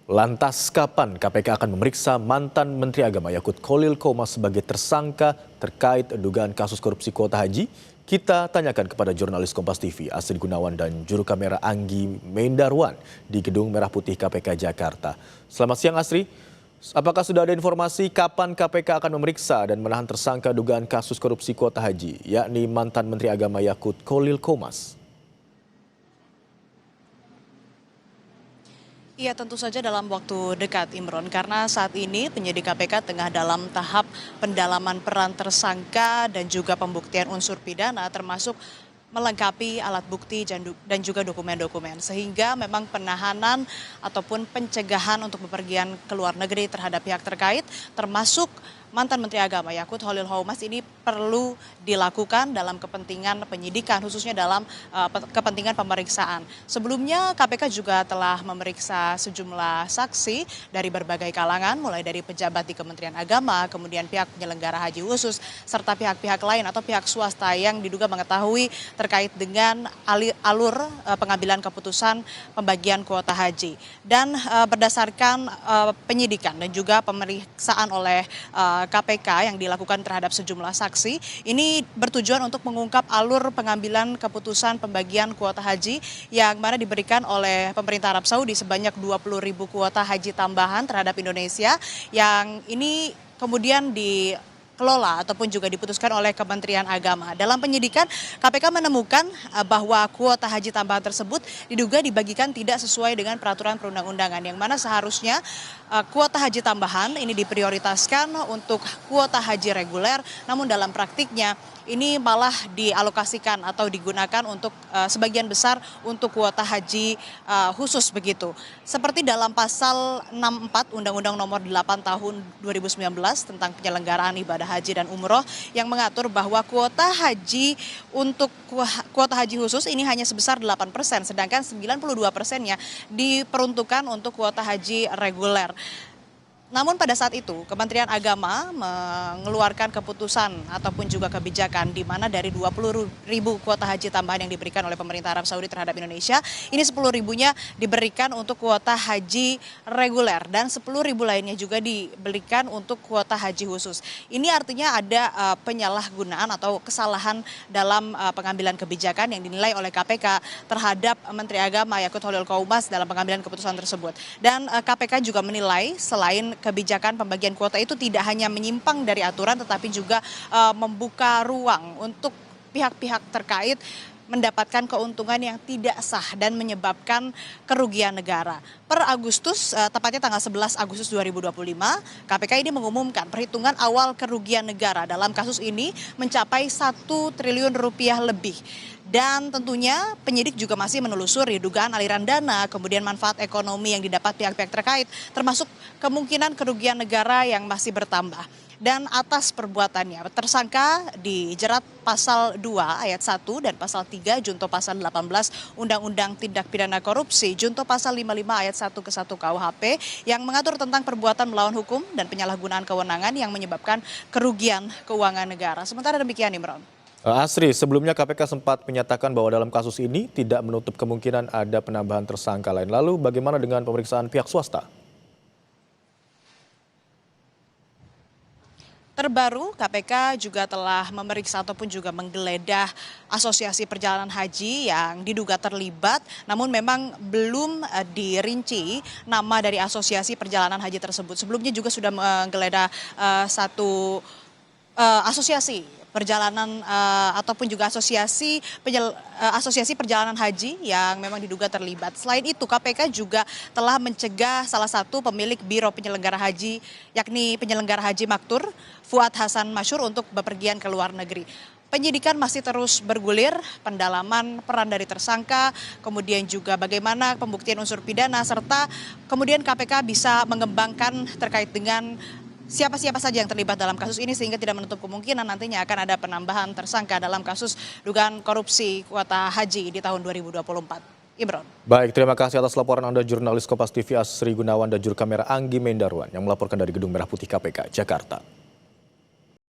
Lantas kapan KPK akan memeriksa mantan Menteri Agama Yakut Kholil Qomas sebagai tersangka terkait dugaan kasus korupsi kuota haji? Kita tanyakan kepada jurnalis Kompas TV Asri Gunawan dan juru kamera Anggi Mendarwan di Gedung Merah Putih KPK Jakarta. Selamat siang Asri, apakah sudah ada informasi kapan KPK akan memeriksa dan menahan tersangka dugaan kasus korupsi kuota haji, yakni mantan Menteri Agama Yakut Kholil Qomas? Iya, tentu saja dalam waktu dekat, Imron, karena saat ini penyidik KPK tengah dalam tahap pendalaman peran tersangka dan juga pembuktian unsur pidana termasuk melengkapi alat bukti dan juga dokumen-dokumen. Sehingga memang penahanan ataupun pencegahan untuk bepergian ke luar negeri terhadap pihak terkait termasuk mantan Menteri Agama Yakut Kholil Qomas ini perlu dilakukan dalam kepentingan penyidikan, khususnya dalam kepentingan pemeriksaan. Sebelumnya KPK juga telah memeriksa sejumlah saksi dari berbagai kalangan, mulai dari pejabat di Kementerian Agama, kemudian pihak penyelenggara haji khusus, serta pihak-pihak lain atau pihak swasta yang diduga mengetahui terkait dengan alur pengambilan keputusan pembagian kuota haji. Dan berdasarkan penyidikan dan juga pemeriksaan oleh KPK yang dilakukan terhadap sejumlah saksi, ini bertujuan untuk mengungkap alur pengambilan keputusan pembagian kuota haji yang mana diberikan oleh pemerintah Arab Saudi sebanyak 20.000 kuota haji tambahan terhadap Indonesia, yang ini kemudian dikelola ataupun juga diputuskan oleh Kementerian Agama. Dalam penyidikan, KPK menemukan bahwa kuota haji tambahan tersebut diduga dibagikan tidak sesuai dengan peraturan perundang-undangan, yang mana seharusnya kuota haji tambahan ini diprioritaskan untuk kuota haji reguler, namun dalam praktiknya ini malah dialokasikan atau digunakan untuk sebagian besar untuk kuota haji khusus begitu. Seperti dalam pasal 64 Undang-Undang Nomor 8 Tahun 2019 tentang penyelenggaraan ibadah haji dan umroh yang mengatur bahwa kuota haji untuk kuota haji khusus ini hanya sebesar 8%, sedangkan 92%-nya diperuntukkan untuk kuota haji reguler. Namun pada saat itu Kementerian Agama mengeluarkan keputusan ataupun juga kebijakan di mana dari 20.000 kuota haji tambahan yang diberikan oleh pemerintah Arab Saudi terhadap Indonesia, ini 10.000-nya diberikan untuk kuota haji reguler dan 10.000 lainnya juga diberikan untuk kuota haji khusus. Ini artinya ada penyalahgunaan atau kesalahan dalam pengambilan kebijakan yang dinilai oleh KPK terhadap Menteri Agama Yakut Kholil Qomas dalam pengambilan keputusan tersebut. Dan KPK juga menilai selain kebijakan pembagian kuota itu tidak hanya menyimpang dari aturan tetapi juga membuka ruang untuk pihak-pihak terkait mendapatkan keuntungan yang tidak sah dan menyebabkan kerugian negara. Per Agustus, tepatnya tanggal 11 Agustus 2025, KPK ini mengumumkan perhitungan awal kerugian negara dalam kasus ini mencapai 1 triliun rupiah lebih. Dan tentunya penyidik juga masih menelusuri dugaan aliran dana, kemudian manfaat ekonomi yang didapat pihak-pihak terkait, termasuk kemungkinan kerugian negara yang masih bertambah. Dan atas perbuatannya, tersangka dijerat pasal 2 ayat 1 dan pasal 3 junto pasal 18 Undang-Undang Tindak Pidana Korupsi junto pasal 55 ayat 1 ke 1 KUHP yang mengatur tentang perbuatan melawan hukum dan penyalahgunaan kewenangan yang menyebabkan kerugian keuangan negara. Sementara demikian, Imron. Asri, sebelumnya KPK sempat menyatakan bahwa dalam kasus ini tidak menutup kemungkinan ada penambahan tersangka lain. Lalu bagaimana dengan pemeriksaan pihak swasta? Terbaru, KPK juga telah memeriksa ataupun juga menggeledah asosiasi perjalanan haji yang diduga terlibat, namun memang belum dirinci nama dari asosiasi perjalanan haji tersebut. Sebelumnya juga sudah menggeledah satu asosiasi perjalanan ataupun juga asosiasi perjalanan haji yang memang diduga terlibat. Selain itu, KPK juga telah mencegah salah satu pemilik biro penyelenggara haji, yakni penyelenggara haji Maktur, Fuad Hasan Masyur, untuk bepergian ke luar negeri. Penyidikan masih terus bergulir, pendalaman peran dari tersangka, kemudian juga bagaimana pembuktian unsur pidana, serta kemudian KPK bisa mengembangkan terkait dengan siapa-siapa saja yang terlibat dalam kasus ini sehingga tidak menutup kemungkinan nantinya akan ada penambahan tersangka dalam kasus dugaan korupsi kuota haji di tahun 2024. Imron. Baik, terima kasih atas laporan Anda jurnalis Kompas TV Asri Gunawan dan juru kamera Anggi Mendarwan yang melaporkan dari Gedung Merah Putih KPK, Jakarta.